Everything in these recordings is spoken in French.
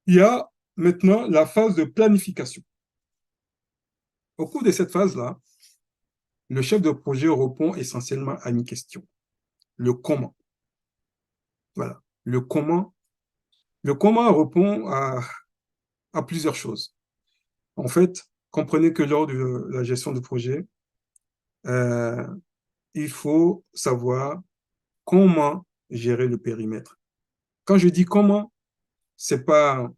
Il y a maintenant la phase de planification. Au cours de cette phase-là, le chef de projet répond essentiellement à une question. Le comment. Voilà. Le comment. Le comment répond à plusieurs choses. En fait, comprenez que lors de la gestion de projet, euh, il faut savoir comment gérer le périmètre. Quand je dis comment, c'est pas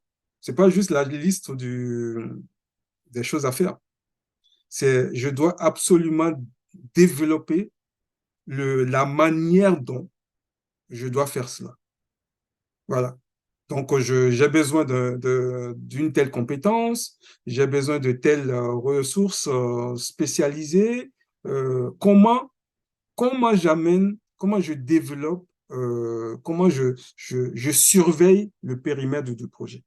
juste la liste des choses à faire. Je dois absolument développer la manière dont je dois faire cela. Voilà. Donc, j'ai besoin d'une telle compétence, j'ai besoin de telles ressources spécialisées. Comment j'amène, comment je développe, comment je surveille le périmètre du projet.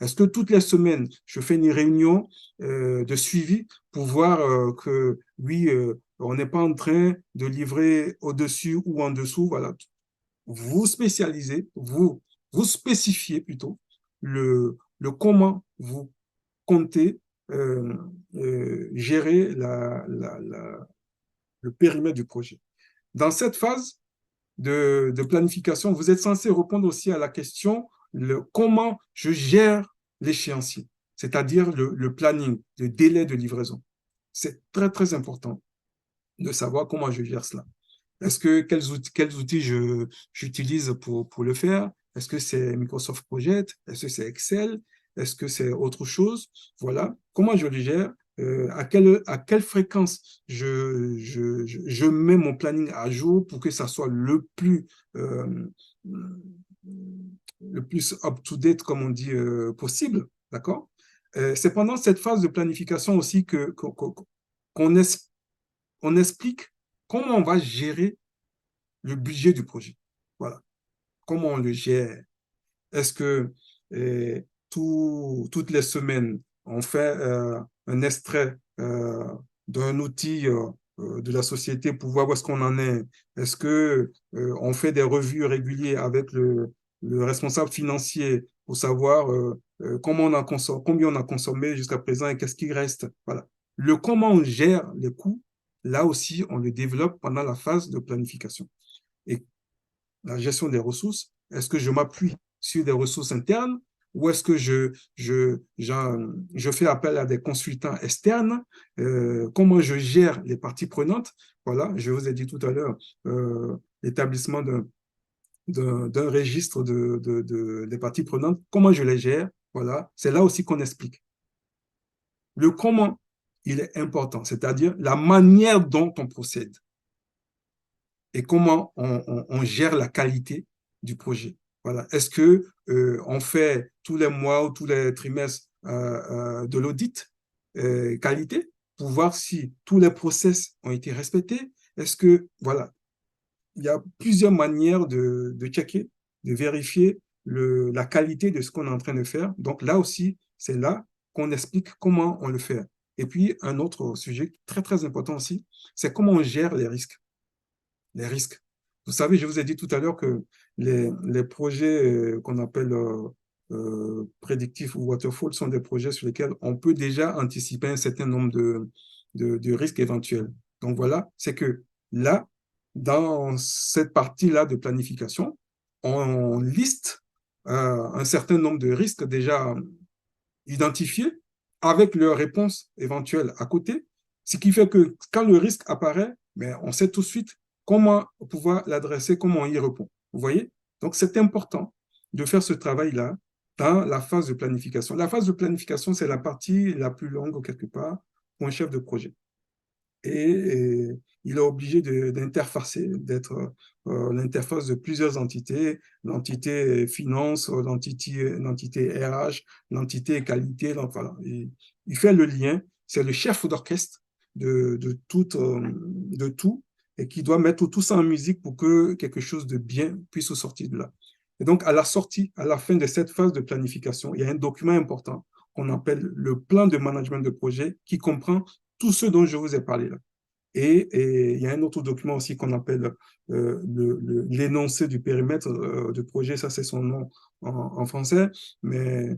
Est-ce que toutes les semaines, je fais une réunion de suivi pour voir que, oui, on n'est pas en train de livrer au-dessus ou en dessous, voilà. Vous spécialisez, vous spécifiez plutôt le comment vous comptez gérer le périmètre du projet. Dans cette phase de planification, vous êtes censé répondre aussi à la question comment je gère l'échéancier, c'est-à-dire le planning, le délai de livraison. C'est très, très important de savoir comment je gère cela. Quels outils j'utilise pour le faire? Est-ce que c'est Microsoft Project? Est-ce que c'est Excel? Est-ce que c'est autre chose? Voilà. Comment je le gère? À quelle fréquence je mets mon planning à jour pour que ça soit euh, le plus up-to-date, comme on dit, possible. D'accord? C'est pendant cette phase de planification aussi qu'on on explique comment on va gérer le budget du projet. Voilà. Comment on le gère? Est-ce que toutes les semaines, on fait un extrait d'un outil de la société pour voir où est-ce qu'on en est? Est-ce que on fait des revues régulières avec le responsable financier pour savoir comment on a consommé, combien on a consommé jusqu'à présent et qu'est-ce qui reste? Voilà. Le comment on gère les coûts, là aussi, on le développe pendant la phase de planification. Et la gestion des ressources, est-ce que je m'appuie sur des ressources internes ou est-ce que je fais appel à des consultants externes? Comment je gère les parties prenantes? Voilà, je vous ai dit tout à l'heure, l'établissement d'un registre des parties prenantes. Comment je les gère? Voilà, c'est là aussi qu'on explique. Le comment, il est important, c'est-à-dire la manière dont on procède et comment on gère la qualité du projet. Voilà. Est-ce que on fait tous les mois ou tous les trimestres de l'audit qualité pour voir si tous les process ont été respectés? Est-ce que, voilà, il y a plusieurs manières de checker, de vérifier la qualité de ce qu'on est en train de faire. Donc là aussi, c'est là qu'on explique comment on le fait. Et puis, un autre sujet très, très important aussi, c'est comment on gère les risques. Les risques. Vous savez, je vous ai dit tout à l'heure que les projets qu'on appelle prédictifs ou waterfall sont des projets sur lesquels on peut déjà anticiper un certain nombre de risques éventuels. Donc voilà, c'est que là, dans cette partie-là de planification, on liste un certain nombre de risques déjà identifiés avec leurs réponses éventuelles à côté, ce qui fait que quand le risque apparaît, mais on sait tout de suite comment pouvoir l'adresser, comment on y répond. Vous voyez? Donc, c'est important de faire ce travail-là dans la phase de planification. La phase de planification, c'est la partie la plus longue, quelque part, pour un chef de projet et il est obligé d'interfacer, d'être l'interface de plusieurs entités, l'entité finance, l'entité RH, l'entité qualité. Donc voilà, il fait le lien, c'est le chef d'orchestre de tout et qui doit mettre tout ça en musique pour que quelque chose de bien puisse sortir de là. Et donc, à la sortie, à la fin de cette phase de planification, il y a un document important qu'on appelle le plan de management de projet qui comprend tout ce dont je vous ai parlé là. Et il y a un autre document aussi qu'on appelle l'énoncé du périmètre de projet, ça c'est son nom en français, mais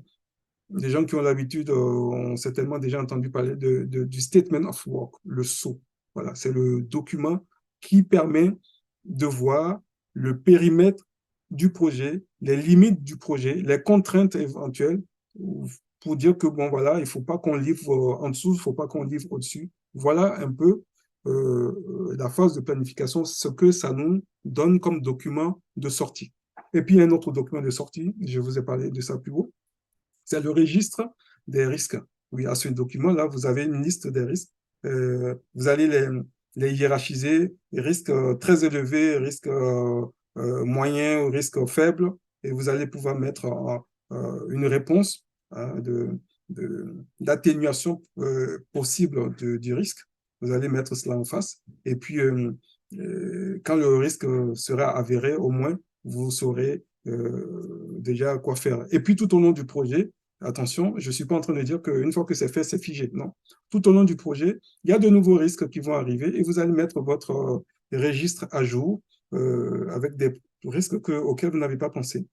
les gens qui ont l'habitude ont certainement déjà entendu parler du Statement of Work, le SO. Voilà, c'est le document qui permet de voir le périmètre du projet, les limites du projet, les contraintes éventuelles pour dire que, bon, voilà, il ne faut pas qu'on livre en dessous, il ne faut pas qu'on livre au-dessus. Voilà un peu la phase de planification, ce que ça nous donne comme document de sortie. Et puis, un autre document de sortie, je vous ai parlé de ça plus haut, c'est le registre des risques. Oui, à ce document-là, vous avez une liste des risques. Vous allez les hiérarchiser, risques très élevés, risques moyens, risques faibles, et vous allez pouvoir mettre une réponse hein, d'atténuation possible du risque. Vous allez mettre cela en face. Et puis, quand le risque sera avéré, au moins, vous saurez déjà quoi faire. Et puis, tout au long du projet, attention, je ne suis pas en train de dire qu'une fois que c'est fait, c'est figé. Non. Tout au long du projet, il y a de nouveaux risques qui vont arriver et vous allez mettre votre registre à jour avec des risques auxquels vous n'avez pas pensé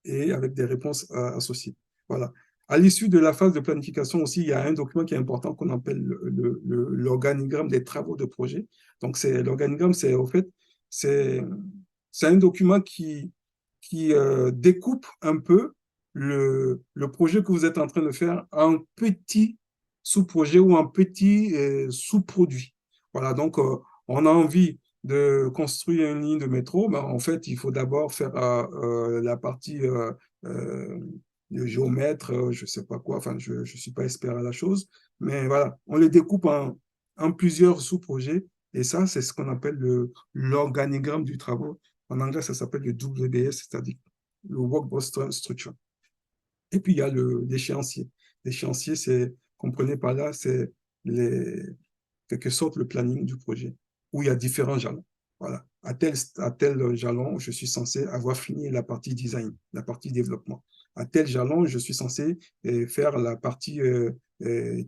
et avec des réponses associées. Voilà. À l'issue de la phase de planification aussi, il y a un document qui est important qu'on appelle l'organigramme des travaux de projet. Donc, l'organigramme, c'est en fait, c'est un document qui découpe un peu le projet que vous êtes en train de faire en petits sous-projets ou en petits sous-produits. Voilà, donc on a envie de construire une ligne de métro, ben, en fait, il faut d'abord faire la partie euh, le géomètre, je ne sais pas quoi, enfin, je ne suis pas expert à la chose, mais voilà, on les découpe en plusieurs sous-projets, et ça, c'est ce qu'on appelle l'organigramme du travail. En anglais, ça s'appelle le WBS, c'est-à-dire le Workbox Structure. Et puis, il y a l'échéancier. L'échéancier, comprenez par là, c'est quelque sorte le planning du projet, où il y a différents jalons. Voilà. À tel jalon, je suis censé avoir fini la partie design, la partie développement. À tel jalon, je suis censé faire la partie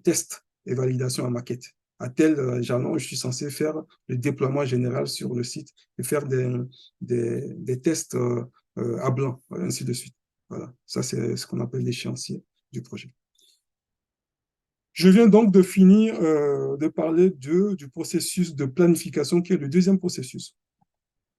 test et validation en maquette. À tel jalon, je suis censé faire le déploiement général sur le site et faire des tests à blanc, ainsi de suite. Voilà. Ça, c'est ce qu'on appelle l'échéancier du projet. Je viens donc de finir de parler du processus de planification qui est le deuxième processus.